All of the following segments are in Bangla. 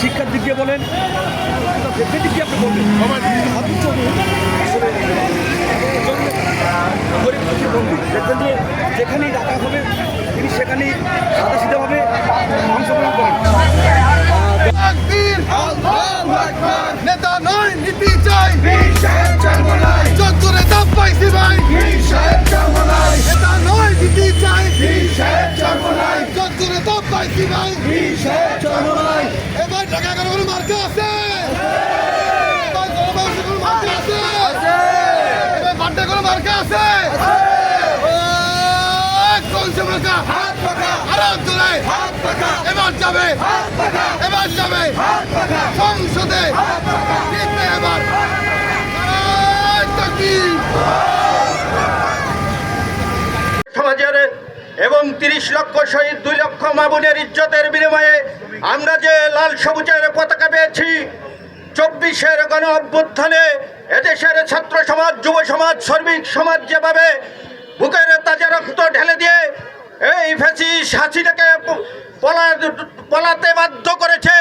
শিক্ষার দিক দিয়ে বলেন, দিক দিয়ে আপনি বলবেন দেখবেন যে যেখানেই ডাকা হবে তিনি সেখানেই সাদাসিধাভাবে অংশগ্রহণ করেন। নেতা নয় নীতি চাই, চত্বরে দাম পাইছি ভাই। নেতা নয় নীতি চাই, চত্বরে দাম পাইছি ভাই। এবার টাকা কোনো মার্কা আছে, এবার জনবাসী কোনো মার্কা আছে, এবার বাড্ডা কোনো মার্কা আছে। এবার যাবে, এবার যাবে সংসদে এবার সমাজের এবং 30 লক্ষ শহীদ 2 লক্ষ মা বোনের ইজ্জতের বিনিময়ে আমরা যে লাল সবুজের পতাকা পেয়েছি, 24-এর গণ অভ্যুত্থানে এদেশের ছাত্র সমাজ, যুব সমাজ, শ্রমিক সমাজ যেভাবে বুকের তাজা রক্ত ঢেলে দিয়ে এই ফ্যাসিস্ট হাসিনাকে পলাতে বাধ্য করেছে,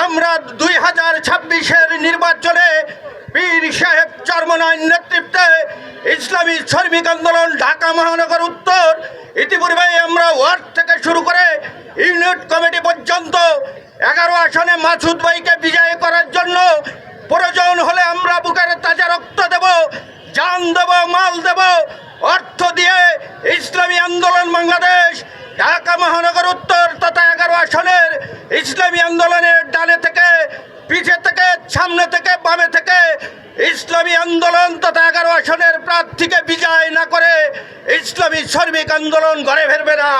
আমরা 2026-এর নির্বাচনে পীর সাহেব চরমনাইর নেতৃত্বে ইসলামী শ্রমিক আন্দোলন ঢাকা মহানগর উত্তর, ইতিপূর্বে আমরা ওয়ার্ড থেকে শুরু করে ইউনিট কমিটি পর্যন্ত 11 আসনে মাসুদ ভাইকে বিজয় করার জন্য প্রয়োজন হলে আমরা বুকের তাজা রক্ত দেব, জান দেব, মাল দেব, অর্থ দিয়ে ইসলামী আন্দোলন বাংলাদেশ ঢাকা মহানগর উত্তর তথা 11 আসনের ইসলামী আন্দোলনের ডানে থেকে, পিছে থেকে, সামনে থেকে, বামে থেকে ইসলামী আন্দোলন তথা 11 আসনের প্রার্থীকে বিজয় না করে ইসলামী শ্রমিক আন্দোলন ঘরে ফিরবে না।